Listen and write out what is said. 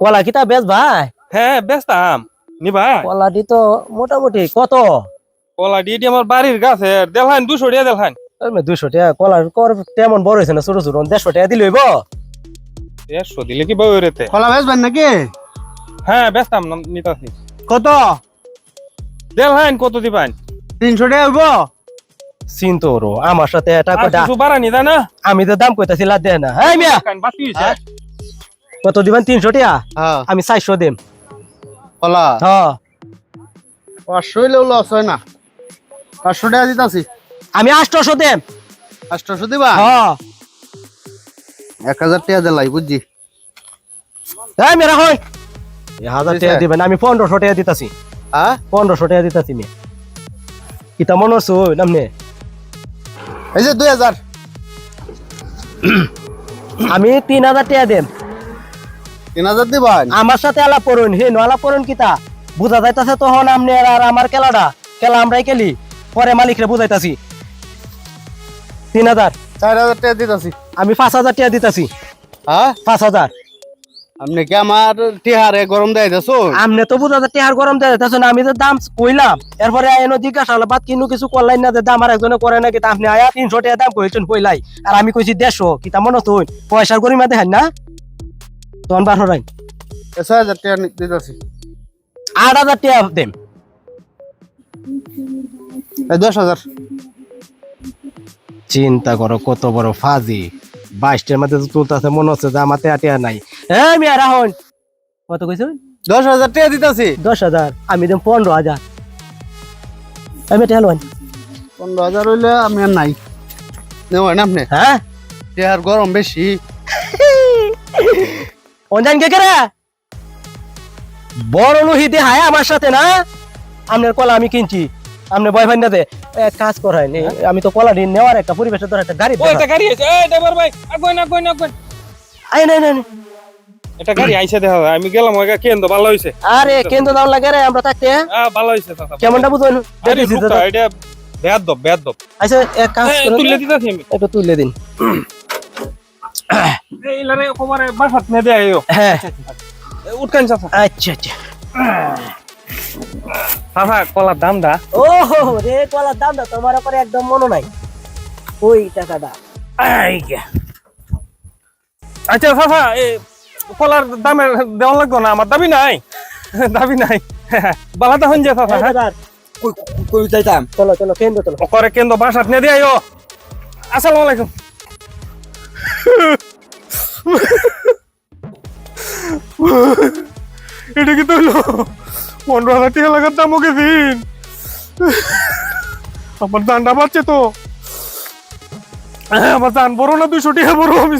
কলা কিতা বেশ ভাই? হ্যাঁ বেচতাম নিবা। কলাটি তো মোটামুটি কত? কলা দিয়ে আমার বাড়ির গাছে দেলহান 200 টাকা দেলহান। 200 টাকা কলার কর তেমন বড় হয়েছে না, ছোট ছোট 150 টাকা দিলে হইব। 150 দিলে কি বউ রেতে? কলা বেচবেন নাকি? হ্যাঁ বেচতাম নিতাছি। কত? দেলহান কত দিবান? 300 টাকা হইব। চিন্তা করো আমার সাথে এটা আর কথা। কিছু বাড়ানি দা না? আমি তো দাম কইতাছি লাদ দেয় না। হ্যাঁ মিয়া কান বাকি হইছে। কত দিবেন? 300 টাকা। হ্যাঁ আমি 400 দিম। কলা হ্যাঁ 500 হইলেও লস হয় না। 500 টাকা দিতাছি। আমি 800 দিম। 800 দিবা? হ্যাঁ 1000 টাকা দিলাই বুঝছি। এই মেরা হই 1000 টাকা দিবেন, আমি 1500 টাকা দিতাছি। হ্যাঁ 1500 টাকা দিতাছি মি। কিতা মনে হচ্ছে নামনে? এই যে 2000। আমি 3000 টাকা দিম। 3000 দিবা? আমার সাথে আলাপ করুন। হে নো আলাপ করুন কিতা বুঝা যাইতাছে তখন আপনি আর আমার খেলাটা খেলা আমরাই খেলি, পরে মালিকরে বুঝাইতাছি। 3000। 4000 টাকা দিতাছি। আমি 5000 টাকা দিতাছি। হ্যাঁ 5000। আপনি কি আমার টিহারে গরম দেয় দেছো? আমনে তো বুঝা যাচ্ছে আর গরম দেয় তাছন, আমি তো দাম কইলাম, এরপরে এনো জিজ্ঞাসা হলো বাদ কিনু কিছু করলাই না যে দাম আর একজনে করে না কিতা। আপনি আয়া 300 টাকা দাম কইছেন কইলাই, আর আমি কইছি 150। কিতা মনে তো পয়সার গরিমা দেখেন না তখন বার হরাই। 6000 টাকা দিতাছি। 8000 টাকা দেম। এই 10000। চিন্তা করো কত বড় ফাজি। 22টার মধ্যে তুলতাছে মনে হচ্ছে যে আমার টেয়া নাই। এই মিয়া রাহুল কত কইছো? 10000 টাকা দিতাছি। 10,000। আমি দেম 15,000। আমি টেয়া লইন। 15000 হইলে আমি আর নাই। নেওয়া না আপনি? হ্যাঁ টিহার গরম বেশি। অনজান কে করে বড় লোহি দে হায় আমার সাথে না। আপনার কলা আমি কিনছি, আপনি ভয় ভাই না দে এক কাজ করাই নি। আমি তো কলা দিন নেওয়ার একটা পরিবেশের ধরে একটা গাড়ি ওই এটা গাড়ি আছে। এই ড্রাইভার ভাই আগুন আগুন আগুন। আই নাই নাই নাই। এটা গাড়ি আইছে দেখা যায়। আমি গেলাম ওইগা কেন্দ্র ভালো হইছে। আরে কেন্দ্র দাম লাগে রে আমরা থাকতে। ভালো হইছে চাচা। কেমনটা বুঝুন আরে লুকটা এটা বেয়াদব। আচ্ছা এক কাজ এই করুন, তুলে দিতাছি আমি। একটু তুলে দিন। এই লারে খবরে বাসাত নে দেয়ও। হ্যাঁ উঠকান চাচা। আচ্ছা আচ্ছা। চাচা কলার দাম দা। ও রে কলার দাম দা তোমার উপরে একদম মনে নাই ওই টাকাটা। আচ্ছা চাচা এই কলার দামে দেওয়া লাগবে না, আমার দাবি নাই। বালাটা হন যে চাচা। হ্যাঁ কই যাইতাম? চলো চলো কেন্দ্র চলো। করে কেন্দ্র বাসাত নে দেয়ও। আসসালামু আলাইকুম। এটা কি তো হলো? 15,000 টাকা লাগার দাম ওকে দিন। আমার দানটা বাড়ছে তো। আমার দান বড় না 200 টাকা বড় আমি